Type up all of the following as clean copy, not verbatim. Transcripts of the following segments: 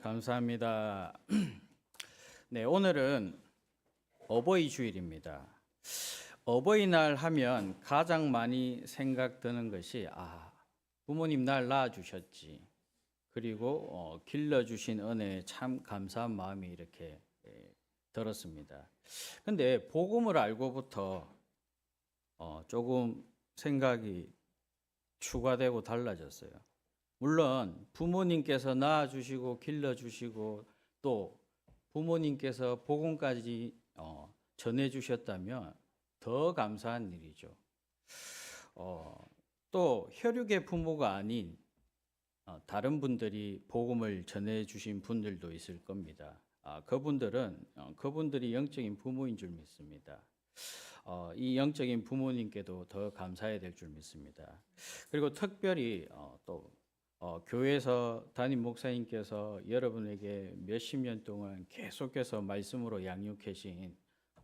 감사합니다. 네, 오늘은 어버이 주일입니다. 어버이날 하면 가장 많이 생각드는 것이 부모님 날 낳아주셨지. 그리고 길러주신 은혜에 참 감사한 마음이 이렇게 들었습니다. 근데 복음을 알고부터 조금 생각이 추가되고 달라졌어요. 물론 부모님께서 낳아주시고 길러주시고 또 부모님께서 복음까지 전해주셨다면 더 감사한 일이죠. 또 혈육의 부모가 아닌 다른 분들이 복음을 전해주신 분들도 있을 겁니다. 그분들이 영적인 부모인 줄 믿습니다. 이 영적인 부모님께도 더 감사해야 될 줄 믿습니다. 그리고 특별히 또 교회에서 담임 목사님께서 여러분에게 몇십 년 동안 계속해서 말씀으로 양육해 주신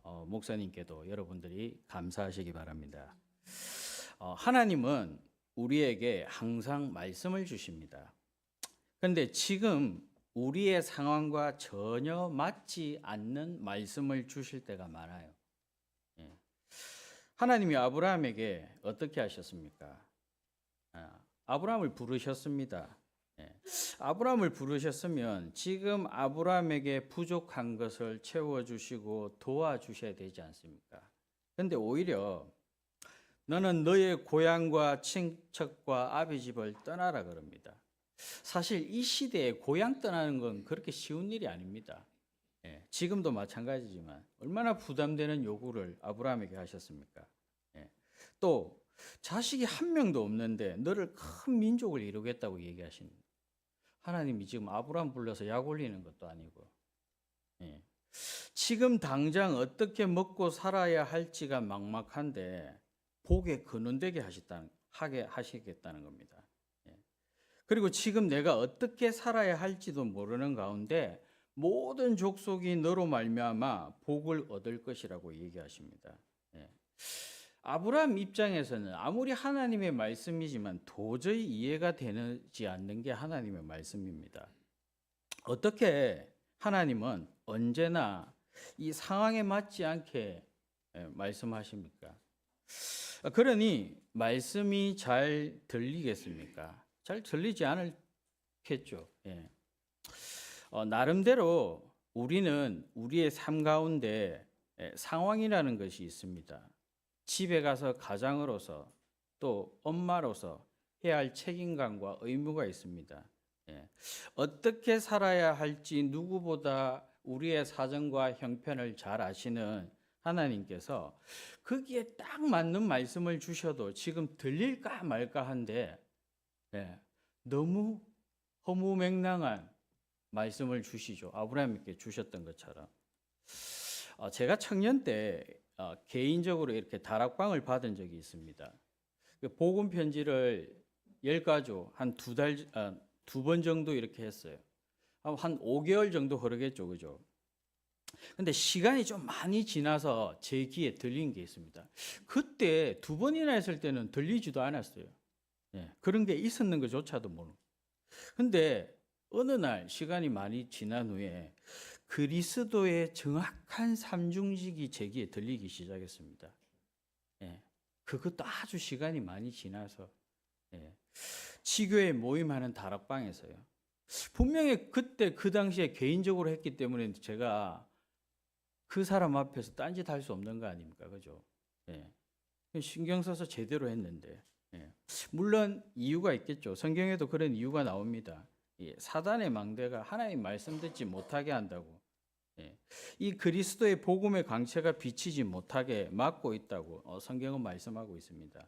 목사님께도 여러분들이 감사하시기 바랍니다. 하나님은 우리에게 항상 말씀을 주십니다. 그런데 지금 우리의 상황과 전혀 맞지 않는 말씀을 주실 때가 많아요. 하나님이 아브라함에게 어떻게 하셨습니까? 아브라함을 부르셨습니다. 아브라함을 부르셨으면 지금 아브라함에게 부족한 것을 채워주시고 도와주셔야 되지 않습니까? 그런데 오히려 너는 너의 고향과 친척과 아비 집을 떠나라 그럽니다. 사실 이 시대에 고향 떠나는 건 그렇게 쉬운 일이 아닙니다. 지금도 마찬가지지만 얼마나 부담되는 요구를 아브라함에게 하셨습니까? 또 자식이 한 명도 없는데 너를 큰 민족을 이루겠다고 얘기하신 하나님이 지금 아브라함 불러서 약 올리는 것도 아니고 지금 당장 어떻게 먹고 살아야 할지가 막막한데 복에 근원되게 하시겠다는 겁니다. 그리고 지금 내가 어떻게 살아야 할지도 모르는 가운데 모든 족속이 너로 말미암아 복을 얻을 것이라고 얘기하십니다. 아브라함 입장에서는 아무리 하나님의 말씀이지만 도저히 이해가 되지 않는 게 하나님의 말씀입니다. 어떻게 하나님은 언제나 이 상황에 맞지 않게 말씀하십니까? 그러니 말씀이 잘 들리겠습니까? 잘 들리지 않겠죠. 나름대로 우리는 우리의 삶 가운데 상황이라는 것이 있습니다. 집에 가서 가장으로서 또 엄마로서 해야 할 책임감과 의무가 있습니다. 어떻게 살아야 할지 누구보다 우리의 사정과 형편을 잘 아시는 하나님께서 거기에 딱 맞는 말씀을 주셔도 지금 들릴까 말까 한데 너무 허무맹랑한 말씀을 주시죠. 아브라함께 주셨던 것처럼. 제가 청년 때 개인적으로 이렇게 다락방을 받은 적이 있습니다. 복음 편지를 10가지 한 두 번 정도 이렇게 했어요. 한 5개월 정도 흐르겠죠, 그죠? 근데 시간이 좀 많이 지나서 제 귀에 들린 게 있습니다. 그때 두 번이나 했을 때는 들리지도 않았어요. 그런 게 있었는 것조차도 모르고. 근데 어느 날 시간이 많이 지난 후에 그리스도의 정확한 삼중직이 제 귀에 들리기 시작했습니다. 그것도 아주 시간이 많이 지나서 지교회 모임하는 다락방에서요. 분명히 그때 그 당시에 개인적으로 했기 때문에 제가 그 사람 앞에서 딴짓 할 수 없는 거 아닙니까? 그죠? 신경 써서 제대로 했는데. 물론 이유가 있겠죠. 성경에도 그런 이유가 나옵니다. 사단의 망대가 하나님 말씀 듣지 못하게 한다고. 이 그리스도의 복음의 광채가 비치지 못하게 막고 있다고 성경은 말씀하고 있습니다.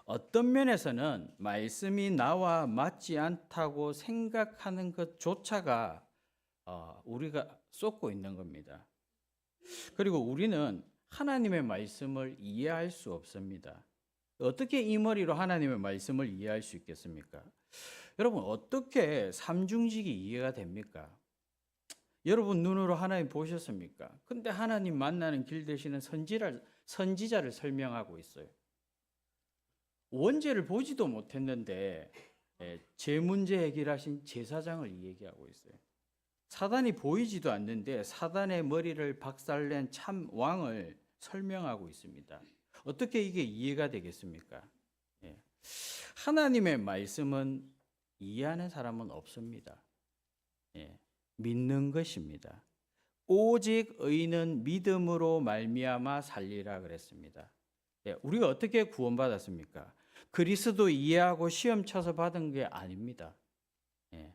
어떤 면에서는 말씀이 나와 맞지 않다고 생각하는 것조차가 우리가 쏟고 있는 겁니다. 그리고 우리는 하나님의 말씀을 이해할 수 없습니다. 어떻게 이 머리로 하나님의 말씀을 이해할 수 있겠습니까? 여러분, 어떻게 삼중직이 이해가 됩니까? 여러분 눈으로 하나님 보셨습니까? 근데 하나님 만나는 길 되시는 선지자를 설명하고 있어요. 원죄를 보지도 못했는데 제 문제 해결하신 제사장을 얘기하고 있어요. 사단이 보이지도 않는데 사단의 머리를 박살낸 참 왕을 설명하고 있습니다. 어떻게 이게 이해가 되겠습니까? 예. 하나님의 말씀은 이해하는 사람은 없습니다. 예. 믿는 것입니다. 오직 의인은 믿음으로 말미암아 살리라 그랬습니다. 예. 우리가 어떻게 구원받았습니까? 그리스도 이해하고 시험 쳐서 받은 게 아닙니다. 예.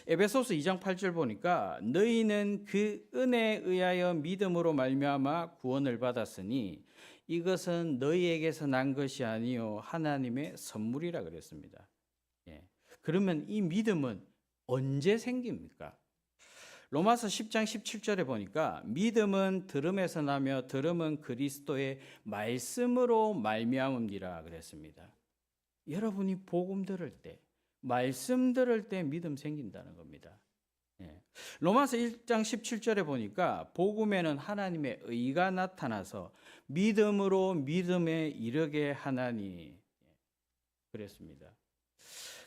에베소서 2장 8절 보니까 너희는 그 은혜에 의하여 믿음으로 말미암아 구원을 받았으니 이것은 너희에게서 난 것이 아니요 하나님의 선물이라 그랬습니다. 예. 그러면 이 믿음은 언제 생깁니까? 로마서 10장 17절에 보니까 믿음은 들음에서 나며 들음은 그리스도의 말씀으로 말미암음이라 그랬습니다. 여러분이 복음 들을 때, 말씀 들을 때 믿음 생긴다는 겁니다. 예. 로마서 1장 17절에 보니까 복음에는 하나님의 의가 나타나서 믿음으로 믿음에 이르게 하나니 그랬습니다.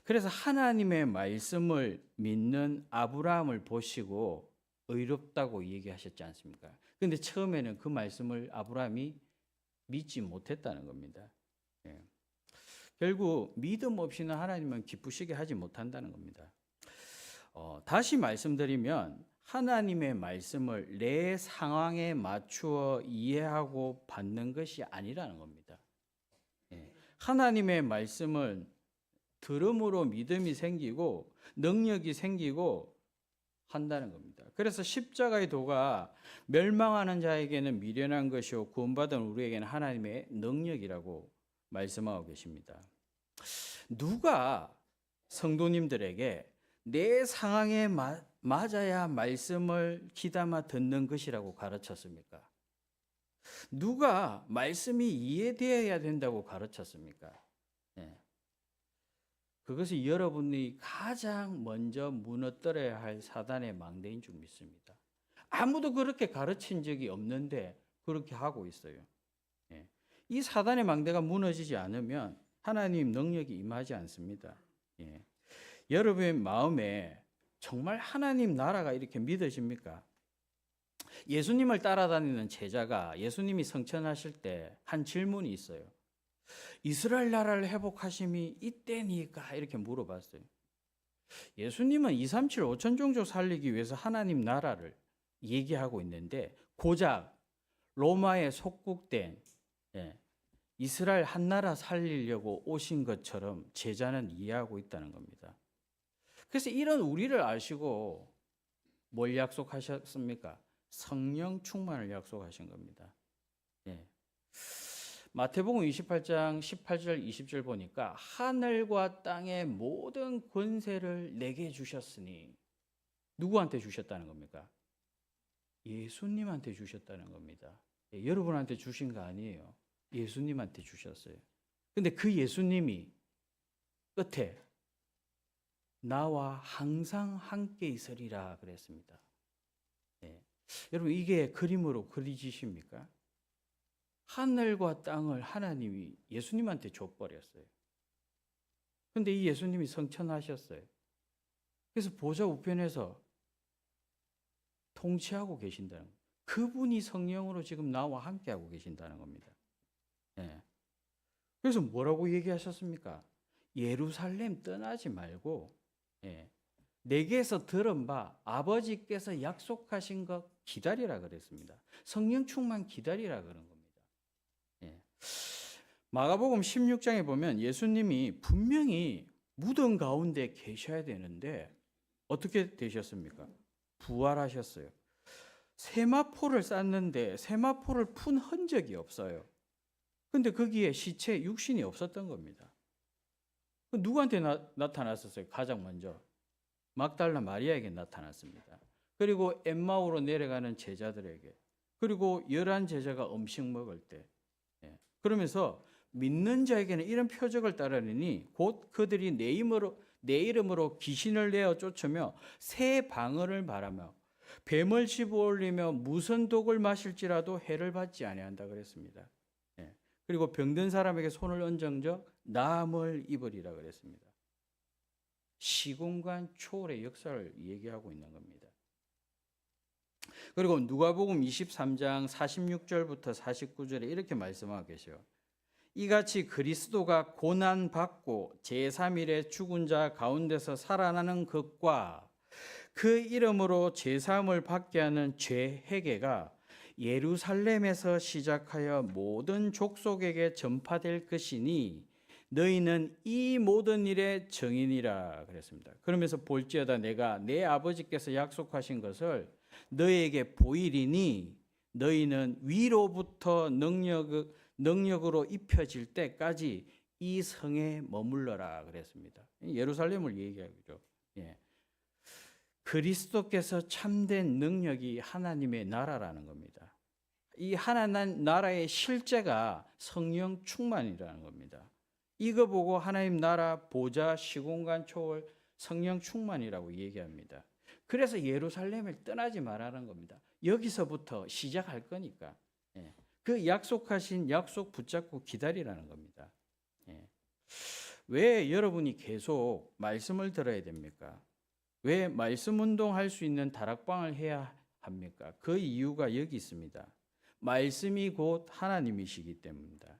그래서 하나님의 말씀을 믿는 아브라함을 보시고 의롭다고 얘기하셨지 않습니까? 그런데 처음에는 그 말씀을 아브라함이 믿지 못했다는 겁니다. 예. 결국 믿음 없이는 하나님은 기쁘시게 하지 못한다는 겁니다. 다시 말씀드리면 하나님의 말씀을 내 상황에 맞추어 이해하고 받는 것이 아니라는 겁니다. 예. 하나님의 말씀은 들음으로 믿음이 생기고 능력이 생기고 한다는 겁니다. 그래서 십자가의 도가 멸망하는 자에게는 미련한 것이요 구원받은 우리에게는 하나님의 능력이라고 말씀하고 계십니다. 누가 성도님들에게 내 상황에 맞아야 말씀을 귀담아 듣는 것이라고 가르쳤습니까? 누가 말씀이 이해되어야 된다고 가르쳤습니까? 네. 그것이 여러분이 가장 먼저 무너뜨려야 할 사단의 망대인 줄 믿습니다. 아무도 그렇게 가르친 적이 없는데 그렇게 하고 있어요. 예. 이 사단의 망대가 무너지지 않으면 하나님 능력이 임하지 않습니다. 예. 여러분의 마음에 정말 하나님 나라가 이렇게 믿어집니까? 예수님을 따라다니는 제자가 예수님이 성천하실 때 한 질문이 있어요. 이스라엘 나라를 회복하심이 이때니까 이렇게 물어봤어요. 예수님은 237 5천 종족 살리기 위해서 하나님 나라를 얘기하고 있는데 고작 로마에 속국된 이스라엘 한 나라 살리려고 오신 것처럼 제자는 이해하고 있다는 겁니다. 그래서 이런 우리를 아시고 뭘 약속하셨습니까? 성령 충만을 약속하신 겁니다. 예. 마태복음 28장 18절 20절 보니까 하늘과 땅의 모든 권세를 내게 주셨으니 누구한테 주셨다는 겁니까? 예수님한테 주셨다는 겁니다. 예, 여러분한테 주신 거 아니에요. 예수님한테 주셨어요. 근데 그 예수님이 끝에 나와 항상 함께 있으리라 그랬습니다. 예. 여러분 이게 그림으로 그려지십니까? 하늘과 땅을 하나님이 예수님한테 줘버렸어요. 그런데 이 예수님이 성천하셨어요. 그래서 보좌 우편에서 통치하고 계신다는 거예요. 그분이 성령으로 지금 나와 함께하고 계신다는 겁니다. 예. 그래서 뭐라고 얘기하셨습니까? 예루살렘 떠나지 말고 내게서 들은 바 아버지께서 약속하신 것 기다리라 그랬습니다. 성령 충만 기다리라 그런 겁니다. 마가복음 16장에 보면 예수님이 분명히 무덤 가운데 계셔야 되는데 어떻게 되셨습니까? 부활하셨어요. 세마포를 쌌는데 세마포를 푼 흔적이 없어요. 근데 거기에 시체 육신이 없었던 겁니다. 누구한테 나타났었어요? 가장 먼저 막달라 마리아에게 나타났습니다. 그리고 엠마오로 내려가는 제자들에게, 그리고 11 제자가 음식 먹을 때, 그러면서 믿는 자에게는 이런 표적을 따르니 곧 그들이 내 이름으로 귀신을 내어 쫓으며 새 방언을 말하며 뱀을 집어올리며 무슨 독을 마실지라도 해를 받지 아니한다 그랬습니다. 그리고 병든 사람에게 손을 얹은적 나음을 입으리라 그랬습니다. 시공간 초월의 역사를 얘기하고 있는 겁니다. 그리고 누가복음 23장 46절부터 49절에 이렇게 말씀하고 계셔요. 이같이 그리스도가 고난 받고 제3일에 죽은 자 가운데서 살아나는 것과 그 이름으로 제사함을 받게 하는 죄 회개가 예루살렘에서 시작하여 모든 족속에게 전파될 것이니 너희는 이 모든 일의 증인이라 그랬습니다. 그러면서 볼지어다 내가 내 아버지께서 약속하신 것을 너희에게 보이리니 너희는 위로부터 능력으로 입혀질 때까지 이 성에 머물러라 그랬습니다. 예루살렘을 얘기하죠. 예. 그리스도께서 참된 능력이 하나님의 나라라는 겁니다. 이 하나님 나라의 실제가 성령 충만이라는 겁니다. 이거 보고 하나님 나라 보좌 시공간 초월 성령 충만이라고 얘기합니다. 그래서 예루살렘을 떠나지 말라는 겁니다. 여기서부터 시작할 거니까. 예. 그 약속하신 약속 붙잡고 기다리라는 겁니다. 예. 왜 여러분이 계속 말씀을 들어야 됩니까? 왜 말씀 운동할 수 있는 다락방을 해야 합니까? 그 이유가 여기 있습니다. 말씀이 곧 하나님이시기 때문입니다.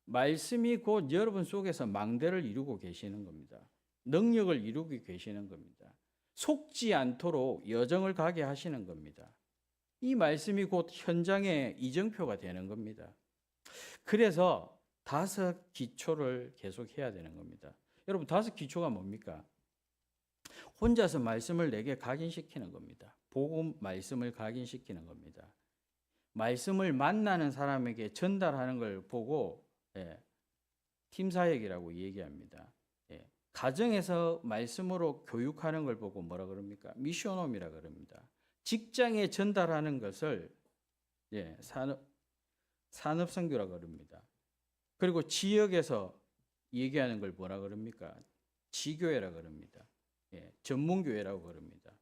말씀이 곧 여러분 속에서 망대를 이루고 계시는 겁니다. 능력을 이루고 계시는 겁니다. 속지 않도록 여정을 가게 하시는 겁니다. 이 말씀이 곧 현장의 이정표가 되는 겁니다. 그래서 5 기초를 계속 해야 되는 겁니다. 여러분 5 기초가 뭡니까? 혼자서 말씀을 내게 각인시키는 겁니다. 복음 말씀을 각인시키는 겁니다. 말씀을 만나는 사람에게 전달하는 걸 보고 팀 사역이라고 얘기합니다. 가정에서 말씀으로 교육하는 걸 보고 뭐라 그럽니까? 미션홈이라 그럽니다. 직장에 전달하는 것을 산업선교라 그럽니다. 그리고 지역에서 얘기하는 걸 뭐라 그럽니까? 지교회라 그럽니다. 전문교회라고 그럽니다.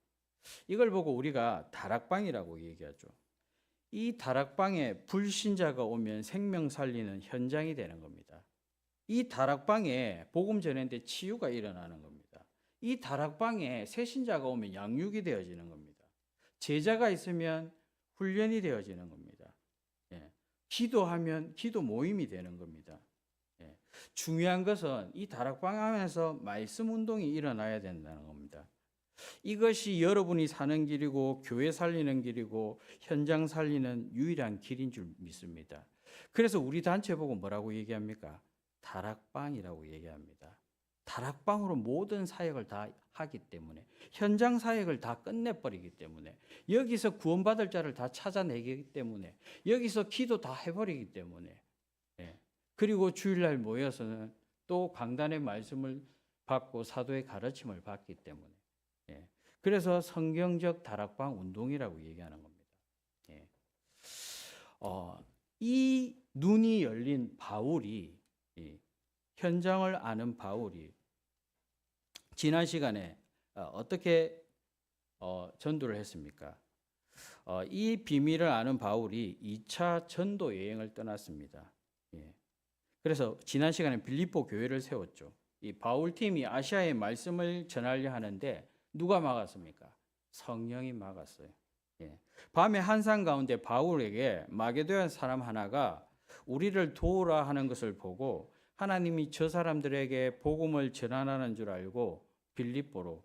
이걸 보고 우리가 다락방이라고 얘기하죠. 이 다락방에 불신자가 오면 생명 살리는 현장이 되는 겁니다. 이 다락방에 복음 전했는데 치유가 일어나는 겁니다. 이 다락방에 새신자가 오면 양육이 되어지는 겁니다. 제자가 있으면 훈련이 되어지는 겁니다. 기도하면 기도 모임이 되는 겁니다. 중요한 것은 이 다락방 안에서 말씀 운동이 일어나야 된다는 겁니다. 이것이 여러분이 사는 길이고 교회 살리는 길이고 현장 살리는 유일한 길인 줄 믿습니다. 그래서 우리 단체 보고 뭐라고 얘기합니까? 다락방이라고 얘기합니다. 다락방으로 모든 사역을 다 하기 때문에 현장 사역을 다 끝내버리기 때문에 여기서 구원받을 자를 다 찾아내기 때문에 여기서 기도 다 해버리기 때문에 그리고 주일날 모여서는 또 강단의 말씀을 받고 사도의 가르침을 받기 때문에 그래서 성경적 다락방 운동이라고 얘기하는 겁니다. 이 눈이 열린 바울이 현장을 아는 바울이 지난 시간에 어떻게 전도를 했습니까? 이 비밀을 아는 바울이 2차 전도 여행을 떠났습니다. 그래서 지난 시간에 빌립보 교회를 세웠죠. 이 바울 팀이 아시아에 말씀을 전하려 하는데 누가 막았습니까? 성령이 막았어요. 밤에 한산 가운데 바울에게 마게도냐 사람 하나가 우리를 도우라 하는 것을 보고 하나님이 저 사람들에게 복음을 전하라는 줄 알고 빌립보로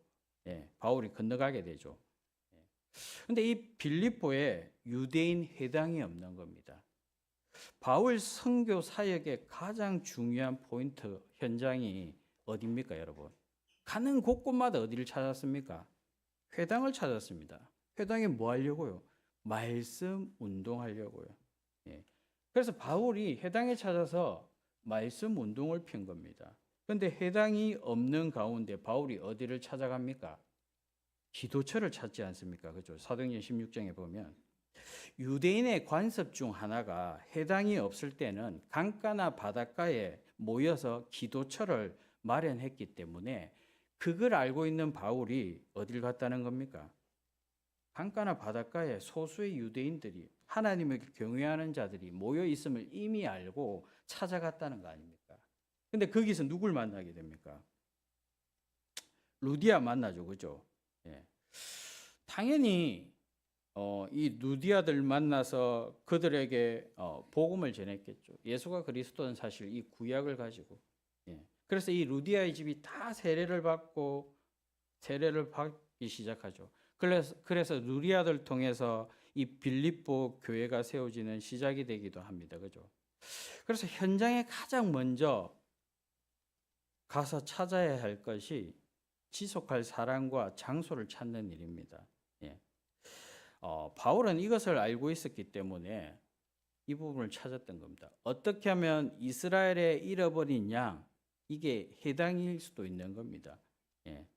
바울이 건너가게 되죠. 그런데 이 빌립보에 유대인 회당이 없는 겁니다. 바울 선교 사역의 가장 중요한 포인트 현장이 어디입니까, 여러분? 가는 곳곳마다 어디를 찾았습니까? 회당을 찾았습니다. 회당에 뭐 하려고요? 말씀 운동하려고요. 그래서 바울이 회당에 찾아서 말씀 운동을 핀 겁니다. 그런데 회당이 없는 가운데 바울이 어디를 찾아갑니까? 기도처를 찾지 않습니까? 그죠? 사도행전 16장에 보면 유대인의 관습 중 하나가 회당이 없을 때는 강가나 바닷가에 모여서 기도처를 마련했기 때문에 그걸 알고 있는 바울이 어딜 갔다는 겁니까? 강가나 바닷가에 소수의 유대인들이 하나님을 경외하는 자들이 모여 있음을 이미 알고 찾아갔다는 거 아닙니까? 근데 거기서 누굴 만나게 됩니까? 루디아 만나죠, 그죠? 예. 당연히 이 루디아들 만나서 그들에게 복음을 전했겠죠. 예수가 그리스도는 사실 이 구약을 가지고, 예. 그래서 이 루디아의 집이 다 세례를 받기 시작하죠. 그래서 루디아들 통해서 이 빌립보 교회가 세워지는 시작이 되기도 합니다, 그죠? 그래서 현장에 가장 먼저 가서 찾아야 할 것이 지속할 사랑과 장소를 찾는 일입니다. 예. 바울은 이것을 알고 있었기 때문에 이 부분을 찾았던 겁니다. 어떻게 하면 이스라엘에 잃어버린 양, 이게 해당일 수도 있는 겁니다. 예.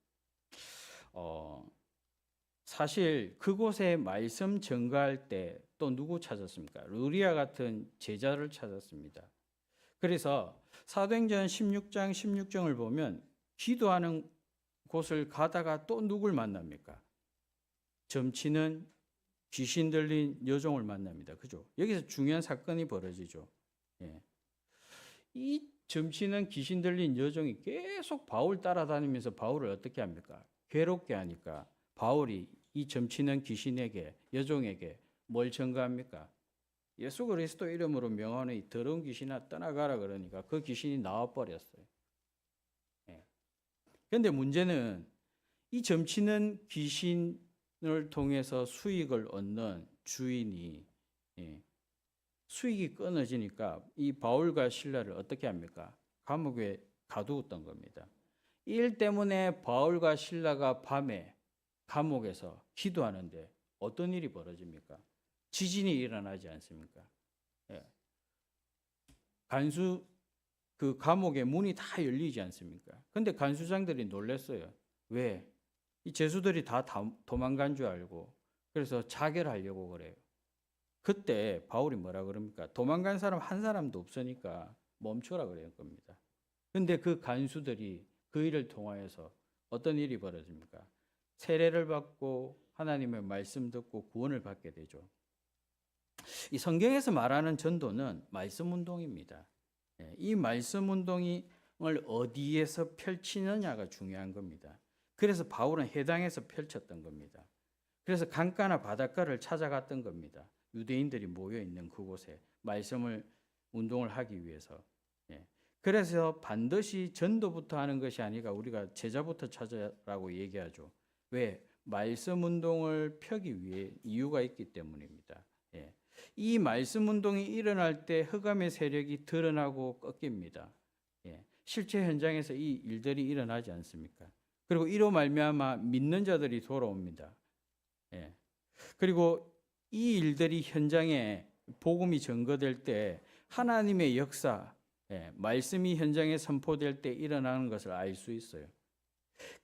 사실 그곳에 말씀 전가할 때 또 누구 찾았습니까? 루리아 같은 제자를 찾았습니다. 그래서 사도행전 16장 16절을 보면 기도하는 곳을 가다가 또 누굴 만납니까? 점치는 귀신 들린 여종을 만납니다. 그죠? 여기서 중요한 사건이 벌어지죠. 예. 이 점치는 귀신 들린 여종이 계속 바울 따라다니면서 바울을 어떻게 합니까? 괴롭게 하니까 바울이 이 점치는 귀신에게, 여종에게 뭘 전가합니까? 예수 그리스도 이름으로 명하노니 더러운 귀신아 떠나가라 그러니까 그 귀신이 나와버렸어요. 그런데 문제는 이 점치는 귀신을 통해서 수익을 얻는 주인이 수익이 끊어지니까 이 바울과 실라를 어떻게 합니까? 감옥에 가두었던 겁니다. 이 일 때문에 바울과 실라가 밤에 감옥에서 기도하는데 어떤 일이 벌어집니까? 지진이 일어나지 않습니까? 그 감옥의 문이 다 열리지 않습니까? 근데 간수장들이 놀랐어요. 왜? 이 죄수들이 다 도망간 줄 알고 그래서 자결하려고 그래요. 그때 바울이 뭐라 그럽니까? 도망간 사람 한 사람도 없으니까 멈춰라 그럴 겁니다. 근데 그 간수들이 그 일을 통하여서 어떤 일이 벌어집니까? 세례를 받고 하나님의 말씀 듣고 구원을 받게 되죠. 이 성경에서 말하는 전도는 말씀 운동입니다. 이 말씀 운동을 어디에서 펼치느냐가 중요한 겁니다. 그래서 바울은 해당에서 펼쳤던 겁니다. 그래서 강가나 바닷가를 찾아갔던 겁니다. 유대인들이 모여 있는 그곳에 말씀을 운동을 하기 위해서. 그래서 반드시 전도부터 하는 것이 아니라 우리가 제자부터 찾아라고 얘기하죠. 왜? 말씀 운동을 펴기 위해 이유가 있기 때문입니다. 이 말씀 운동이 일어날 때 흑암의 세력이 드러나고 꺾입니다. 실제 현장에서 이 일들이 일어나지 않습니까? 그리고 이로 말미암아 믿는 자들이 돌아옵니다. 그리고 이 일들이 현장에 복음이 전거될 때 하나님의 역사, 말씀이 현장에 선포될 때 일어나는 것을 알 수 있어요.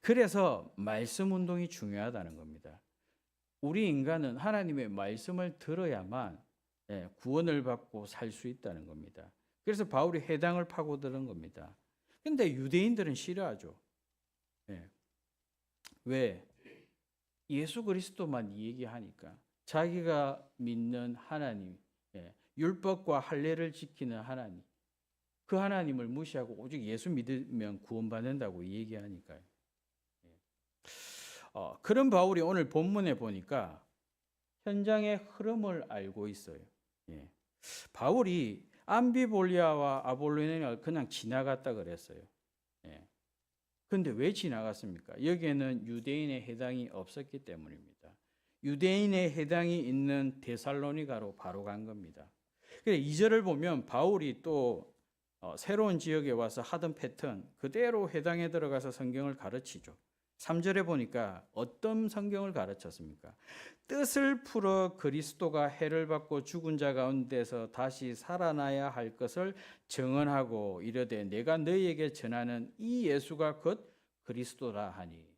그래서 말씀 운동이 중요하다는 겁니다. 우리 인간은 하나님의 말씀을 들어야만 구원을 받고 살 수 있다는 겁니다. 그래서 바울이 회당을 파고드는 겁니다. 그런데 유대인들은 싫어하죠. 왜? 예수 그리스도만 얘기하니까 자기가 믿는 하나님, 율법과 할례를 지키는 하나님, 그 하나님을 무시하고 오직 예수 믿으면 구원받는다고 얘기하니까요. 그런 바울이 오늘 본문에 보니까 현장의 흐름을 알고 있어요. 바울이 암비볼리아와 아볼로니아를 그냥 지나갔다 그랬어요. 그런데 왜 지나갔습니까? 여기에는 유대인의 해당이 없었기 때문입니다. 유대인의 해당이 있는 데살로니가로 바로 간 겁니다. 2절을 보면 바울이 또 새로운 지역에 와서 하던 패턴 그대로 해당에 들어가서 성경을 가르치죠. 3절에 보니까 어떤 성경을 가르쳤습니까? 뜻을 풀어 그리스도가 해를 받고 죽은 자 가운데서 다시 살아나야 할 것을 증언하고 이르되 내가 너희에게 전하는 이 예수가 곧 그리스도라 하니.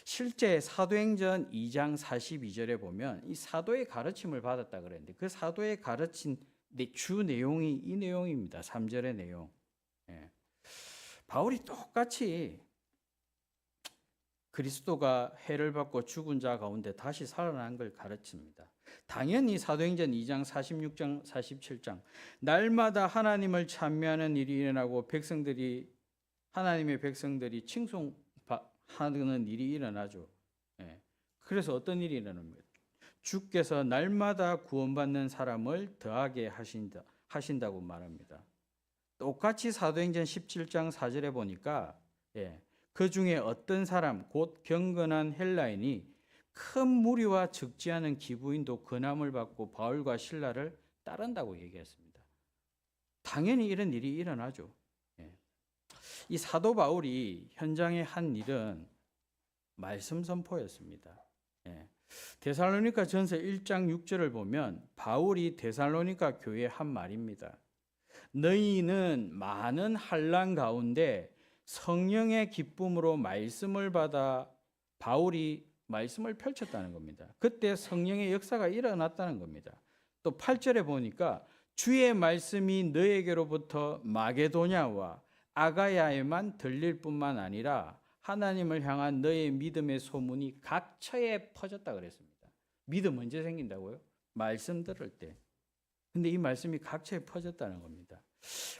실제 사도행전 2장 42절에 보면 이 사도의 가르침을 받았다 그랬는데 그 사도의 가르친 주 내용이 이 내용입니다. 3절의 내용. 바울이 똑같이 그리스도가 해를 받고 죽은 자 가운데 다시 살아난 걸 가르칩니다. 당연히 사도행전 2장 46장 47장 날마다 하나님을 찬미하는 일이 일어나고 하나님의 백성들이 칭송하는 하는 일이 일어나죠. 예. 그래서 어떤 일이 일어납니까? 주께서 날마다 구원받는 사람을 더하게 하신다고 말합니다. 똑같이 사도행전 17장 4절에 보니까 그 중에 어떤 사람 곧 경건한 헬라인이 큰 무리와 적지 않은 기부인도 권함을 받고 바울과 신라를 따른다고 얘기했습니다. 당연히 이런 일이 일어나죠. 이 사도 바울이 현장에 한 일은 말씀 선포였습니다. 데살로니가 전서 1장 6절을 보면 바울이 데살로니가 교회에 한 말입니다. 너희는 많은 환난 가운데 성령의 기쁨으로 말씀을 받아 바울이 말씀을 펼쳤다는 겁니다. 그때 성령의 역사가 일어났다는 겁니다. 또 8절에 보니까 주의 말씀이 너에게로부터 마게도냐와 아가야에만 들릴 뿐만 아니라 하나님을 향한 너의 믿음의 소문이 각처에 퍼졌다 그랬습니다. 믿음 언제 생긴다고요? 말씀 들을 때. 근데 이 말씀이 각처에 퍼졌다는 겁니다.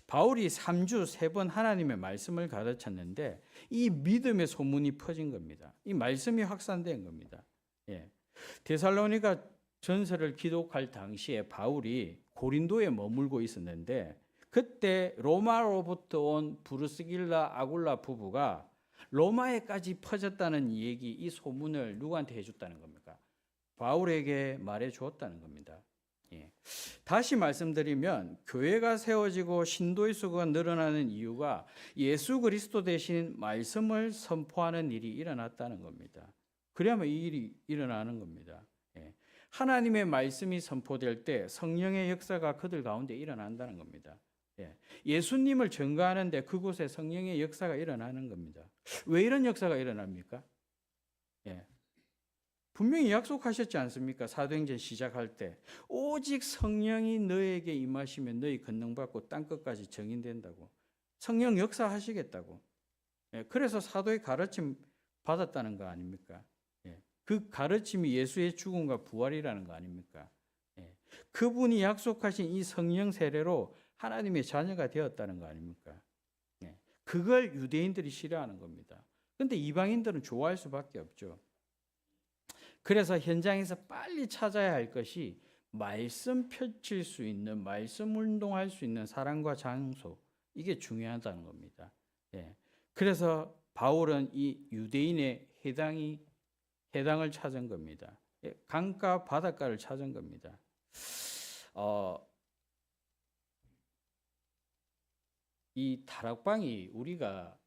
바울이 3주 3번 하나님의 말씀을 가르쳤는데 이 믿음의 소문이 퍼진 겁니다. 이 말씀이 확산된 겁니다. 데살로니가 전서를 기록할 당시에 바울이 고린도에 머물고 있었는데 그때 로마로부터 온 브루스길라 아굴라 부부가 로마에까지 퍼졌다는 얘기, 이 소문을 누구한테 해줬다는 겁니까? 바울에게 말해 주었다는 겁니다. 다시 말씀드리면 교회가 세워지고 신도의 수가 늘어나는 이유가 예수 그리스도 대신 말씀을 선포하는 일이 일어났다는 겁니다. 그래야만 이 일이 일어나는 겁니다. 하나님의 말씀이 선포될 때 성령의 역사가 그들 가운데 일어난다는 겁니다. 예수님을 증거하는데 그곳에 성령의 역사가 일어나는 겁니다. 왜 이런 역사가 일어납니까? 분명히 약속하셨지 않습니까? 사도행전 시작할 때 오직 성령이 너에게 임하시면 너희 권능받고 땅끝까지 정인된다고. 성령 역사하시겠다고. 그래서 사도의 가르침 받았다는 거 아닙니까? 그 가르침이 예수의 죽음과 부활이라는 거 아닙니까? 그분이 약속하신 이 성령 세례로 하나님의 자녀가 되었다는 거 아닙니까? 그걸 유대인들이 싫어하는 겁니다. 그런데 이방인들은 좋아할 수밖에 없죠. 그래서 현장에서 빨리 찾아야 할 것이 말씀 펼칠 수 있는, 말씀 운동할 수 있는 사람과 장소, 이게 중요하다는 겁니다. 그래서 바울은 이 유대인의 해당을 찾은 겁니다. 강가 바닷가를 찾은 겁니다. 이 다락방이 우리가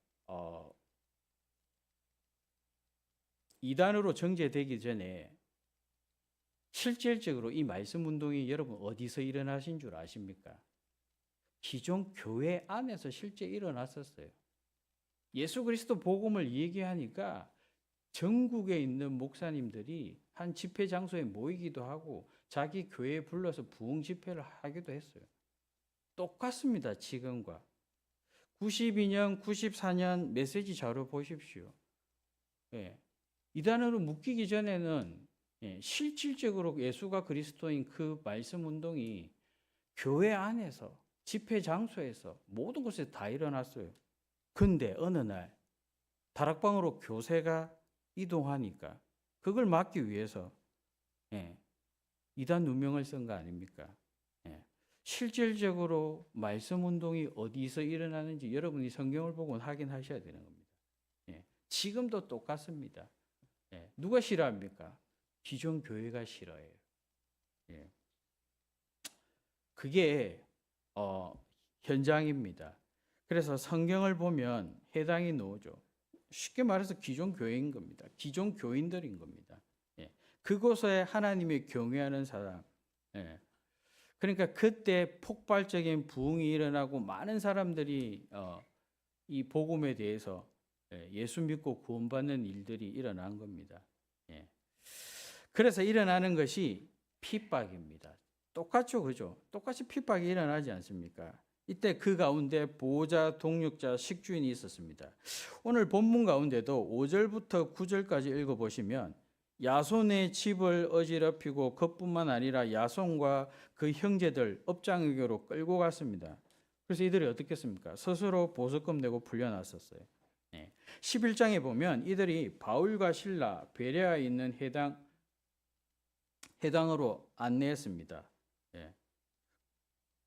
이단으로 정제되기 전에 실질적으로 이 말씀 운동이 여러분 어디서 일어나신 줄 아십니까? 기존 교회 안에서 실제 일어났었어요. 예수 그리스도 복음을 얘기하니까 전국에 있는 목사님들이 한 집회 장소에 모이기도 하고 자기 교회에 불러서 부흥 집회를 하기도 했어요. 똑같습니다. 지금과. 92년, 94년 메시지 자료 보십시오. 이단으로 묶이기 전에는 실질적으로 예수가 그리스도인 그 말씀 운동이 교회 안에서 집회 장소에서 모든 곳에 다 일어났어요. 근데 어느 날 다락방으로 교세가 이동하니까 그걸 막기 위해서 이단 누명을 쓴 거 아닙니까? 실질적으로 말씀 운동이 어디서 일어나는지 여러분이 성경을 보고 확인하셔야 되는 겁니다. 지금도 똑같습니다. 누가 싫어합니까? 기존 교회가 싫어해요. 그게 현장입니다. 그래서 성경을 보면 해당이 나오죠. 쉽게 말해서 기존 교회인 겁니다. 기존 교인들인 겁니다. 그곳에 하나님의 경외하는 사람. 그러니까 그때 폭발적인 부흥이 일어나고 많은 사람들이 이 복음에 대해서 예수 믿고 구원받는 일들이 일어난 겁니다. 그래서 일어나는 것이 핍박입니다. 똑같죠, 그죠? 똑같이 핍박이 일어나지 않습니까? 이때 그 가운데 보호자, 동역자, 식주인이 있었습니다. 오늘 본문 가운데도 5절부터 9절까지 읽어보시면 야손의 집을 어지럽히고 그뿐만 아니라 야손과 그 형제들 업장에게로 끌고 갔습니다. 그래서 이들이 어떻게 했습니까? 스스로 보석금 내고 풀려났었어요. 11장에 보면 이들이 바울과 실라 베레아에 있는 해당으로 안내했습니다. 예.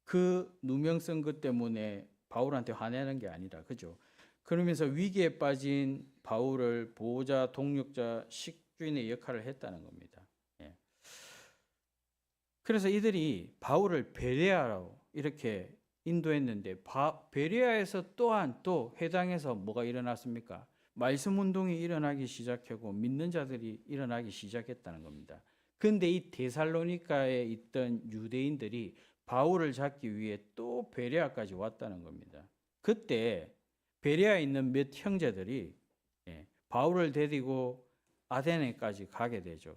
그 누명 쓴 것 때문에 바울한테 화내는 게 아니라, 그죠? 그러면서 위기에 빠진 바울을 보호자, 동력자, 식주인의 역할을 했다는 겁니다. 예. 그래서 이들이 바울을 베레아로 이렇게 인도했는데, 베레아에서 또한 또 회당에서 뭐가 일어났습니까? 말씀 운동이 일어나기 시작하고 믿는 자들이 일어나기 시작했다는 겁니다. 근데 이 데살로니가에 있던 유대인들이 바울을 잡기 위해 또 베레아까지 왔다는 겁니다. 그때 베레아에 있는 몇 형제들이 바울을 데리고 아테네까지 가게 되죠.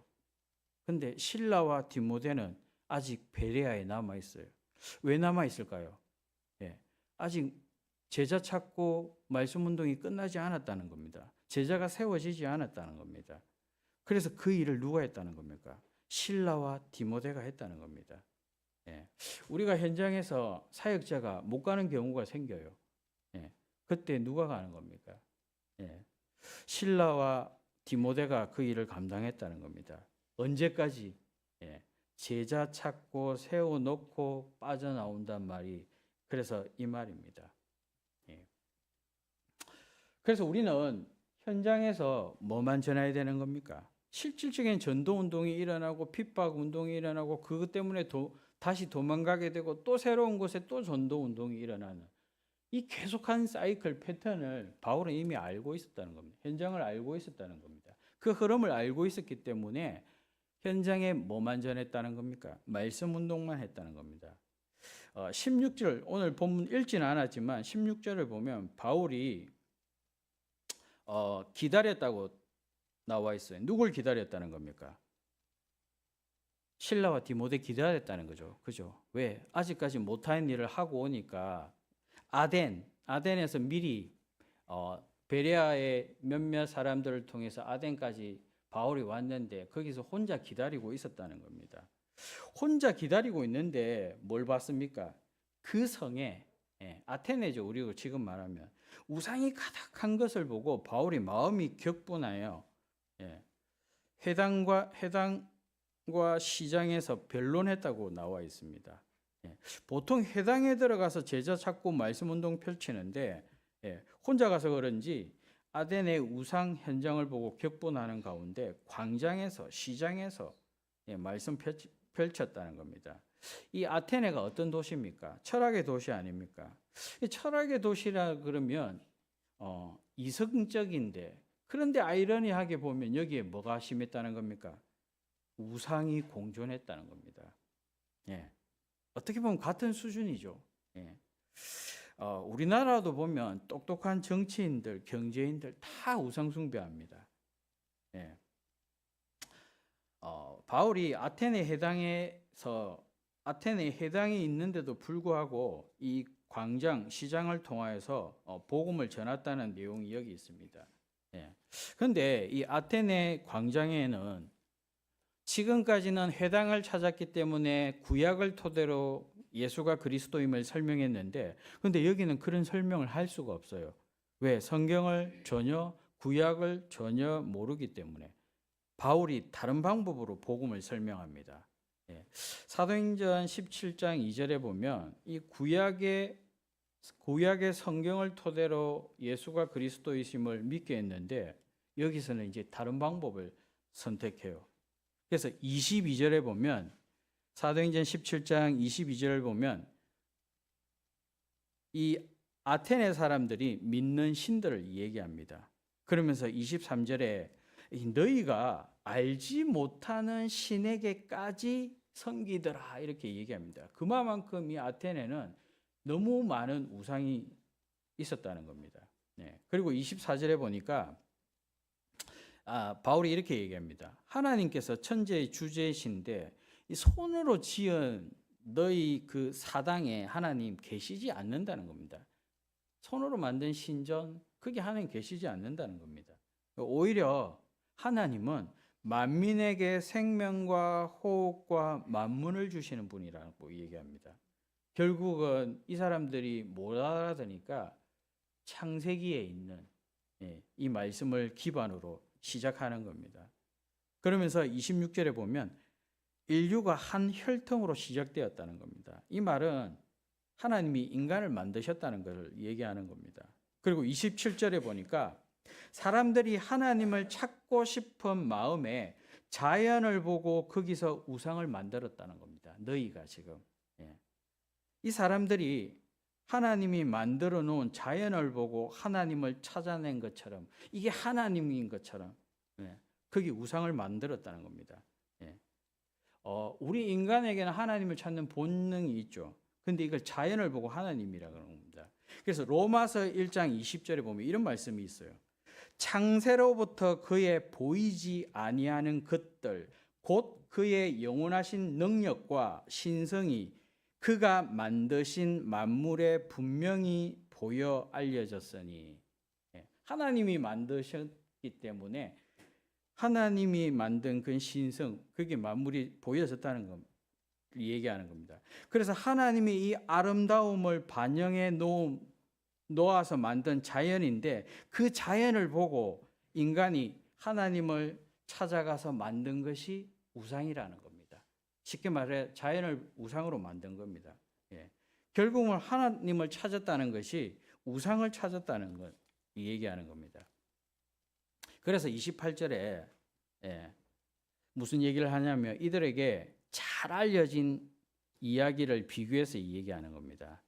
근데 실라와 디모데는 아직 베레아에 남아 있어요. 왜 남아 있을까요? 아직 제자 찾고 말씀 운동이 끝나지 않았다는 겁니다. 제자가 세워지지 않았다는 겁니다. 그래서 그 일을 누가 했다는 겁니까? 실라와 디모데가 했다는 겁니다. 우리가 현장에서 사역자가 못 가는 경우가 생겨요. 그때 누가 가는 겁니까? 실라와 디모데가 그 일을 감당했다는 겁니다. 언제까지? 제자 찾고 세워놓고 빠져나온단 말이 그래서 이 말입니다. 그래서 우리는 현장에서 뭐만 전해야 되는 겁니까? 실질적인 전도운동이 일어나고 핍박운동이 일어나고 그것 때문에 다시 도망가게 되고 또 새로운 곳에 또 전도운동이 일어나는 이 계속한 사이클 패턴을 바울은 이미 알고 있었다는 겁니다. 현장을 알고 있었다는 겁니다. 그 흐름을 알고 있었기 때문에 현장에 뭐만 전했다는 겁니까? 말씀 운동만 했다는 겁니다. 16절 오늘 본문 읽지는 않았지만 16절을 보면 바울이 기다렸다고 나와 있어요. 누굴 기다렸다는 겁니까? 실라와 디모데 기다렸다는 거죠. 그죠? 왜? 아직까지 못한 일을 하고 오니까 아덴에서 미리 베레아의 몇몇 사람들을 통해서 아덴까지 바울이 왔는데 거기서 혼자 기다리고 있었다는 겁니다. 혼자 기다리고 있는데 뭘 봤습니까? 그 성에 아테네죠. 우리가 지금 말하면 우상이 가득한 것을 보고 바울이 마음이 격분하여 회당과 시장에서 변론했다고 나와 있습니다. 보통 회당에 들어가서 제자 찾고 말씀 운동 펼치는데 혼자 가서 그런지 아덴의 우상 현장을 보고 격분하는 가운데 광장에서 시장에서 말씀 펼쳤다는 겁니다. 이 아테네가 어떤 도시입니까? 철학의 도시 아닙니까? 철학의 도시라 그러면 이성적인데, 그런데 아이러니하게 보면 여기에 뭐가 심했다는 겁니까? 우상이 공존했다는 겁니다. 어떻게 보면 같은 수준이죠. 우리나라도 보면 똑똑한 정치인들, 경제인들 다 우상 숭배합니다. 바울이 아테네 해당에 있는데도 불구하고 이 광장, 시장을 통하여서 복음을 전했다는 내용이 여기 있습니다. 그런데 이 아테네 광장에는 지금까지는 회당을 찾았기 때문에 구약을 토대로 예수가 그리스도임을 설명했는데, 그런데 여기는 그런 설명을 할 수가 없어요. 왜? 성경을 구약을 전혀 모르기 때문에. 바울이 다른 방법으로 복음을 설명합니다. 사도행전 17장 2절에 보면 이 구약의 성경을 토대로 예수가 그리스도이심을 믿게 했는데, 여기서는 이제 다른 방법을 선택해요. 그래서 22절에 보면, 사도행전 17장 22절을 보면 이 아테네 사람들이 믿는 신들을 얘기합니다. 그러면서 23절에 너희가 알지 못하는 신에게까지 섬기더라 이렇게 얘기합니다. 그만큼 이 아테네는 너무 많은 우상이 있었다는 겁니다. 그리고 24절에 보니까 바울이 이렇게 얘기합니다. 하나님께서 천지의 주제이신데 이 손으로 지은 너희 그 사당에 하나님 계시지 않는다는 겁니다. 손으로 만든 신전, 그게 하나님 계시지 않는다는 겁니다. 오히려 하나님은 만민에게 생명과 호흡과 만문을 주시는 분이라고 얘기합니다. 결국은 이 사람들이 못 알아듣으니까 창세기에 있는 이 말씀을 기반으로 시작하는 겁니다. 그러면서 26절에 보면 인류가 한 혈통으로 시작되었다는 겁니다. 이 말은 하나님이 인간을 만드셨다는 것을 얘기하는 겁니다. 그리고 27절에 보니까 사람들이 하나님을 찾고 싶은 마음에 자연을 보고 거기서 우상을 만들었다는 겁니다. 너희가 지금. 이 사람들이 하나님이 만들어 놓은 자연을 보고 하나님을 찾아낸 것처럼, 이게 하나님인 것처럼 거기 우상을 만들었다는 겁니다. 우리 인간에게는 하나님을 찾는 본능이 있죠. 근데 이걸 자연을 보고 하나님이라고 하는 겁니다. 그래서 로마서 1장 20절에 보면 이런 말씀이 있어요. 창세로부터 그의 보이지 아니하는 것들 곧 그의 영원하신 능력과 신성이 그가 만드신 만물에 분명히 보여 알려졌으니, 하나님이 만드셨기 때문에 하나님이 만든 그 신성, 그게 만물이 보여졌다는 것 얘기하는 겁니다. 그래서 하나님이 이 아름다움을 반영해 놓아서 만든 자연인데 그 자연을 보고 인간이 하나님을 찾아가서 만든 것이 우상이라는 겁니다. 쉽게 말해 자연을 우상으로 만든 겁니다. 결국은 하나님을 찾았다는 것이 우상을 찾았다는 것 얘기하는 겁니다. 그래서 28절에 무슨 얘기를 하냐면 이들에게 잘 알려진 이야기를 비교해서 얘기하는 겁니다.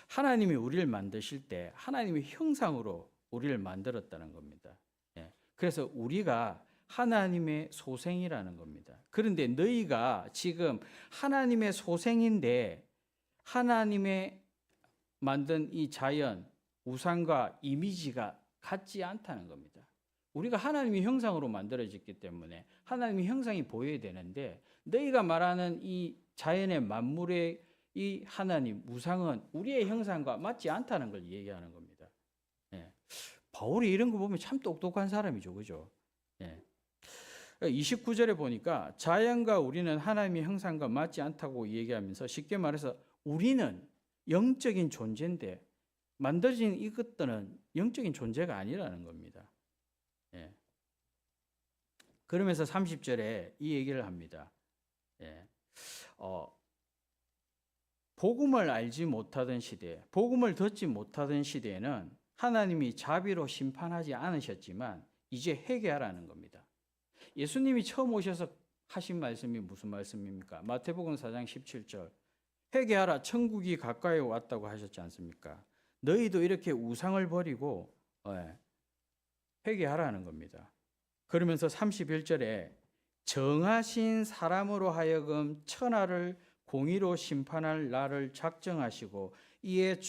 하나님이 우리를 만드실 때 하나님의 형상으로 우리를 만들었다는 겁니다. 그래서 우리가 하나님의 소생이라는 겁니다. 그런데 너희가 지금 하나님의 소생인데 하나님의 만든 이 자연, 우상과 이미지가 같지 않다는 겁니다. 우리가 하나님의 형상으로 만들어졌기 때문에 하나님의 형상이 보여야 되는데 너희가 말하는 이 자연의 만물의 이 하나님, 우상은 우리의 형상과 맞지 않다는 걸 얘기하는 겁니다. 바울이 이런 거 보면 참 똑똑한 사람이죠. 그죠? 29절에 보니까 자연과 우리는 하나님의 형상과 맞지 않다고 얘기하면서 쉽게 말해서 우리는 영적인 존재인데 만들어진 이것들은 영적인 존재가 아니라는 겁니다. 그러면서 30절에 이 얘기를 합니다. 복음을 알지 못하던 시대, 복음을 듣지 못하던 시대에는 하나님이 자비로 심판하지 않으셨지만 이제 회개하라는 겁니다. 예수님이 처음 오셔서 하신 말씀이 무슨 말씀입니까? 마태복음 4장 17절 회개하라 천국이 가까이 왔다고 하셨지 않습니까? 너희도 이렇게 우상을 버리고 회개하라는 겁니다. 그러면서 31절에 정하신 사람으로 하여금 천하를 공의로 심판할 날을 작정하시고 이에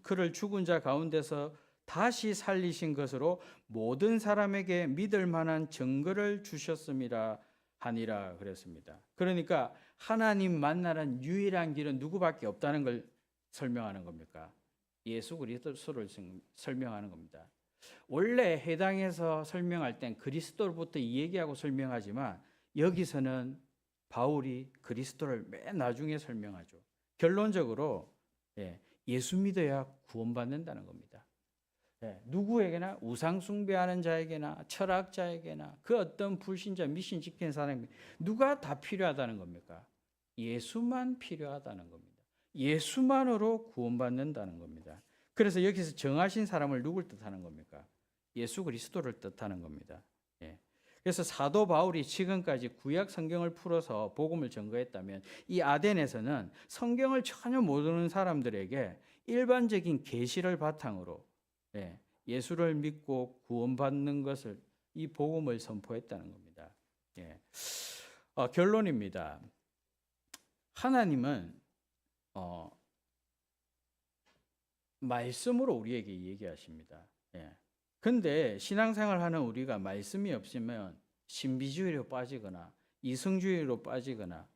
그를 죽은 자 가운데서 다시 살리신 것으로 모든 사람에게 믿을 만한 증거를 주셨음이라 하니라 그랬습니다. 그러니까 하나님 만나는 유일한 길은 누구밖에 없다는 걸 설명하는 겁니까? 예수 그리스도를 설명하는 겁니다. 원래 해당에서 설명할 땐 그리스도로부터 얘기하고 설명하지만 여기서는 바울이 그리스도를 맨 나중에 설명하죠. 결론적으로 예수 믿어야 구원받는다는 겁니다. 누구에게나 우상 숭배하는 자에게나 철학자에게나 그 어떤 불신자 미신 지키는 사람이 누가 다 필요하다는 겁니까? 예수만 필요하다는 겁니다. 예수만으로 구원받는다는 겁니다. 그래서 여기서 정하신 사람을 누굴 뜻하는 겁니까? 예수 그리스도를 뜻하는 겁니다. 그래서 사도 바울이 지금까지 구약 성경을 풀어서 복음을 전거했다면 이 아덴에서는 성경을 전혀 모르는 사람들에게 일반적인 계시를 바탕으로 예수를 믿고 구원받는 것을 이 복음을 선포했다는 겁니다. 결론입니다. 하나님은 말씀으로 우리에게 얘기하십니다. 근데 신앙생활하는 우리가 말씀이 없으면 신비주의로 빠지거나 이성주의로 빠지거나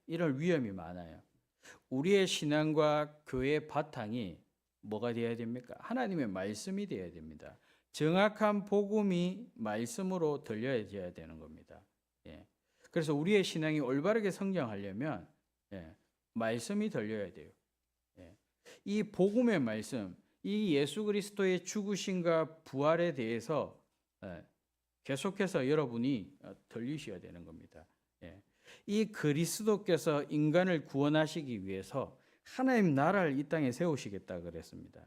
이럴 위험이 많아요. 우리의 신앙과 교회의 바탕이 뭐가 되어야 됩니까? 하나님의 말씀이 되어야 됩니다. 정확한 복음이 말씀으로 들려야 되는 겁니다. 그래서 우리의 신앙이 올바르게 성장하려면 말씀이 들려야 돼요. 이 복음의 말씀, 이 예수 그리스도의 죽으심과 부활에 대해서 계속해서 여러분이 들리셔야 되는 겁니다. 이 그리스도께서 인간을 구원하시기 위해서 하나님 나라를 이 땅에 세우시겠다 그랬습니다.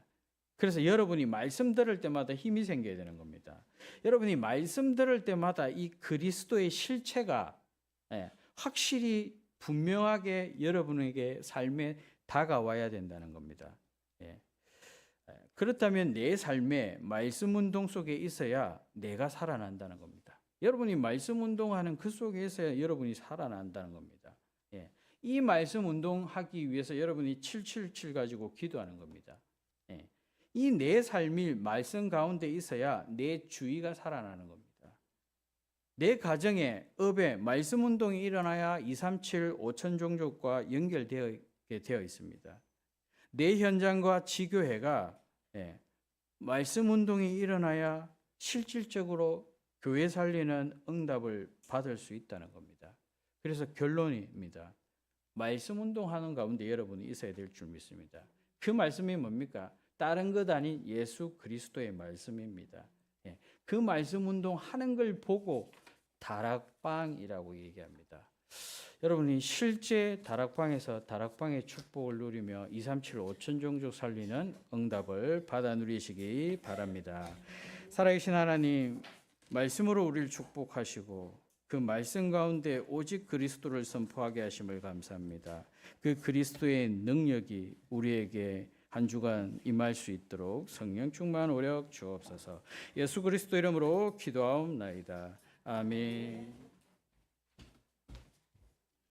그래서 여러분이 말씀 들을 때마다 힘이 생겨야 되는 겁니다. 여러분이 말씀 들을 때마다 이 그리스도의 실체가 확실히 분명하게 여러분에게 삶에 다가와야 된다는 겁니다. 그렇다면 내 삶에 말씀 운동 속에 있어야 내가 살아난다는 겁니다. 여러분이 말씀 운동하는 그 속에 있어야 여러분이 살아난다는 겁니다. 이 말씀 운동하기 위해서 여러분이 777 가지고 기도하는 겁니다. 이 내 삶이 말씀 가운데 있어야 내 주의가 살아나는 겁니다. 내 가정에 업에 말씀 운동이 일어나야 237 5천 종족과 연결되어 있습니다. 내 현장과 지교회가 말씀 운동이 일어나야 실질적으로 교회 살리는 응답을 받을 수 있다는 겁니다. 그래서 결론입니다. 말씀 운동하는 가운데 여러분이 있어야 될 줄 믿습니다. 그 말씀이 뭡니까? 다른 것 아닌 예수 그리스도의 말씀입니다. 그 말씀 운동하는 걸 보고 다락방이라고 얘기합니다. 여러분이 실제 다락방에서 다락방의 축복을 누리며 237 5천 종족 살리는 응답을 받아 누리시기 바랍니다. 살아계신 하나님, 말씀으로 우리를 축복하시고 그 말씀 가운데 오직 그리스도를 선포하게 하심을 감사합니다. 그 그리스도의 능력이 우리에게 한 주간 임할 수 있도록 성령 충만 오력 주옵소서. 예수 그리스도 이름으로 기도하옵나이다. 아멘.